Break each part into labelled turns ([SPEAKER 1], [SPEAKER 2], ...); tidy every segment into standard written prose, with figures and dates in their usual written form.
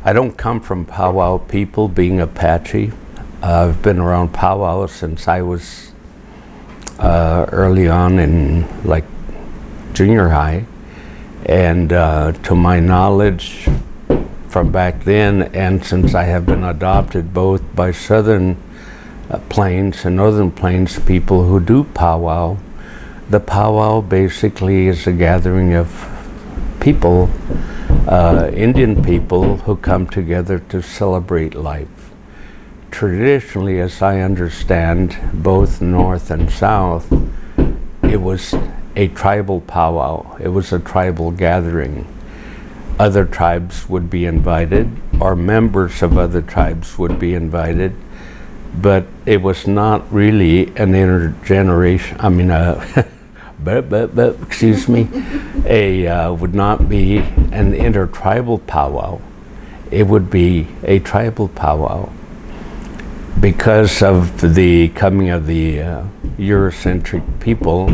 [SPEAKER 1] I don't come from powwow people, being Apache. I've been around powwow since I was early on in like junior high, and to my knowledge from back then, and since I have been adopted both by Southern Plains and Northern Plains people who do powwow, the powwow basically is a gathering of people, Indian people, who come together to celebrate life. Traditionally, as I understand, both North and South, it was a tribal powwow. It was a tribal gathering. Other tribes would be invited, or members of other tribes would be invited, but it was not really an intergeneration, excuse me, would not be an intertribal powwow. It would be a tribal powwow. Because of the coming of the Eurocentric people,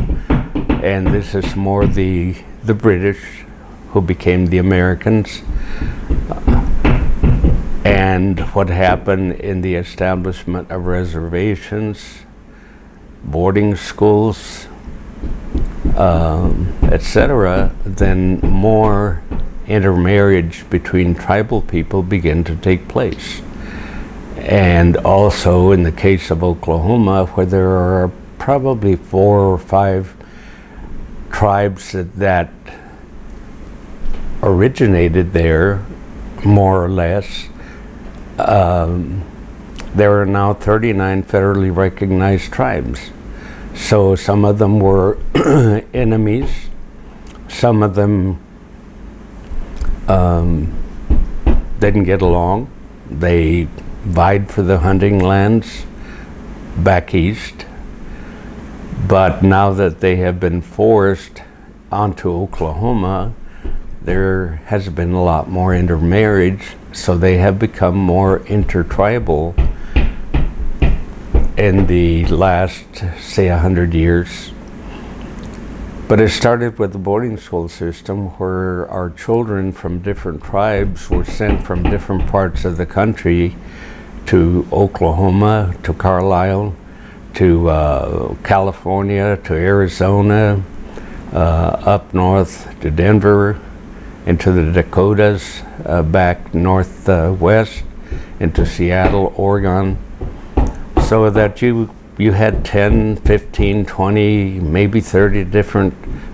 [SPEAKER 1] and this is more the British who became the Americans, and what happened in the establishment of reservations, boarding schools, etc., then more intermarriage between tribal people began to take place. And also in the case of Oklahoma, where there are probably 4 or 5 tribes that originated there, more or less, there are now 39 federally recognized tribes. So some of them were enemies, some of them didn't get along. They vied for the hunting lands back east, but now that they have been forced onto Oklahoma, there has been a lot more intermarriage, so they have become more intertribal in the last, say, 100 years. But it started with the boarding school system, where our children from different tribes were sent from different parts of the country to Oklahoma, to Carlisle, to California, to Arizona, up north to Denver, into the Dakotas, back northwest, into Seattle, Oregon, so that you had 10, 15, 20, maybe 30 different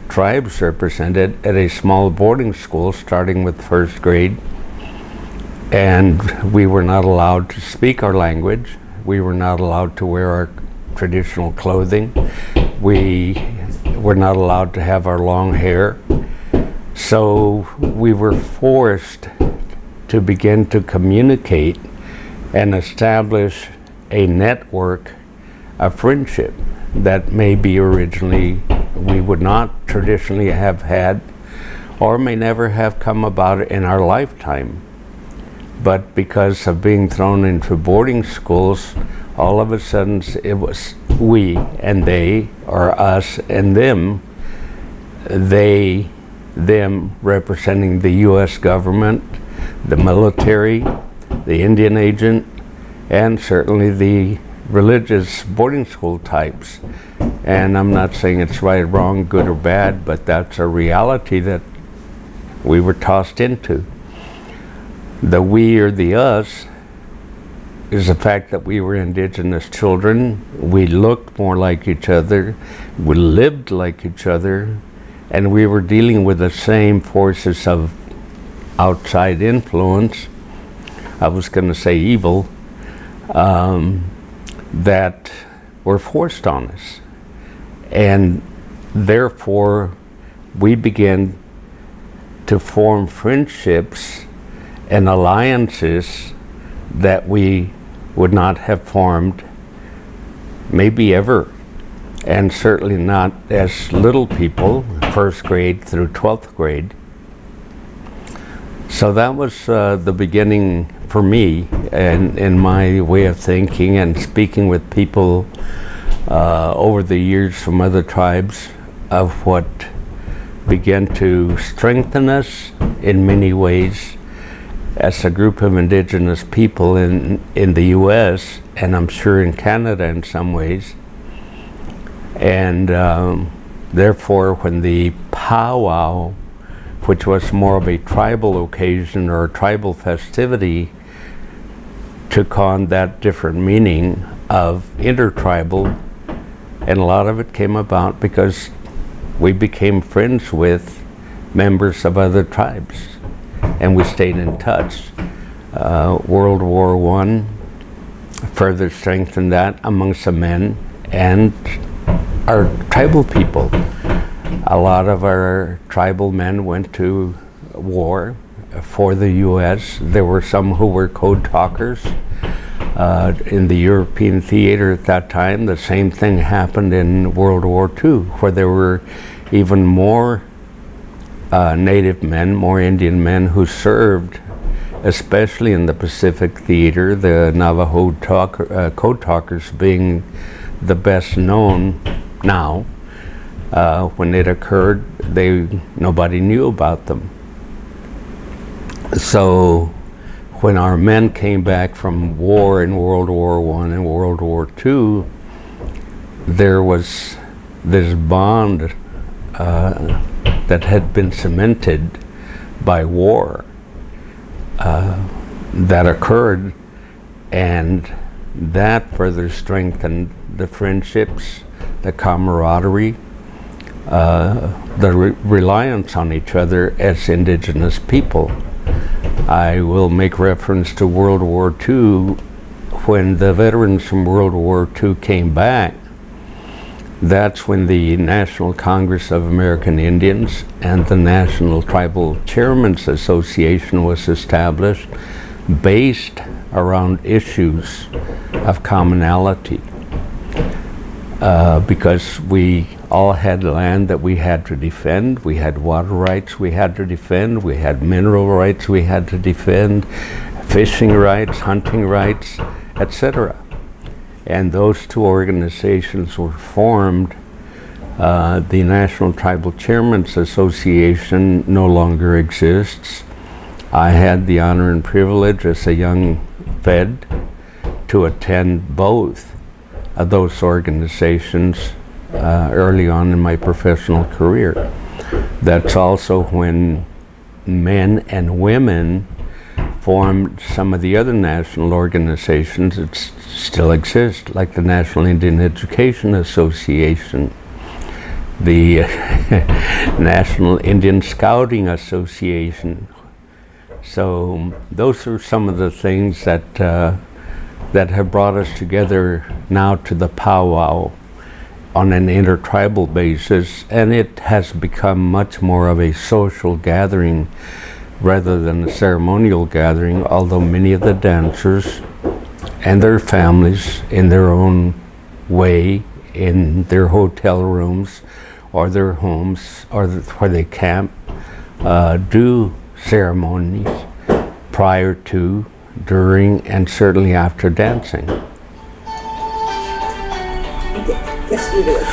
[SPEAKER 1] tribes represented at a small boarding school, starting with first grade. And we were not allowed to speak our language. We were not allowed to wear our traditional clothing. We were not allowed to have our long hair. So we were forced to begin to communicate and establish a network of friendship that maybe originally we would not traditionally have had, or may never have come about in our lifetime. But because of being thrown into boarding schools, all of a sudden it was we and they, or us and them, they, them representing the U.S. government, the military, the Indian agent, and certainly the religious boarding school types. And I'm not saying it's right or wrong, good or bad, but that's a reality that we were tossed into. The we or the us is the fact that we were indigenous children. We looked more like each other, we lived like each other, and we were dealing with the same forces of outside influence, I was going to say evil, that were forced on us. And therefore, we began to form friendships and alliances that we would not have formed maybe ever, and certainly not as little people, first grade through 12th grade. So that was the beginning for me, and in my way of thinking and speaking with people over the years from other tribes, of what began to strengthen us in many ways, as a group of Indigenous people in the US, and I'm sure in Canada in some ways. And therefore, when the powwow, which was more of a tribal occasion or a tribal festivity, took on that different meaning of intertribal, and a lot of it came about because we became friends with members of other tribes, and we stayed in touch. World War I further strengthened that amongst the men and our tribal people. A lot of our tribal men went to war for the U.S. There were some who were code talkers. In the European theater at that time, the same thing happened in World War II, where there were even more Native men, more Indian men who served, especially in the Pacific theater, the Navajo code talkers being the best known now. When it occurred, nobody knew about them. So when our men came back from war in World War I and World War II, there was this bond that had been cemented by war that occurred, and that further strengthened the friendships, the camaraderie, the reliance on each other as Indigenous people. I will make reference to World War II. When the veterans from World War II came back, that's when the National Congress of American Indians and the National Tribal Chairmen's Association was established, based around issues of commonality. Because we all had land that we had to defend, we had water rights we had to defend, we had mineral rights we had to defend, fishing rights, hunting rights, etc. And those two organizations were formed. The National Tribal Chairmen's Association no longer exists. I had the honor and privilege as a young Fed to attend both of those organizations early on in my professional career. That's also when men and women formed some of the other national organizations that still exist, like the National Indian Education Association, the National Indian Scouting Association. So those are some of the things that have brought us together now to the powwow on an intertribal basis, and it has become much more of a social gathering rather than a ceremonial gathering, although many of the dancers and their families, in their own way, in their hotel rooms or their homes or where they camp, do ceremonies prior to, during, and certainly after dancing.
[SPEAKER 2] Let's do this.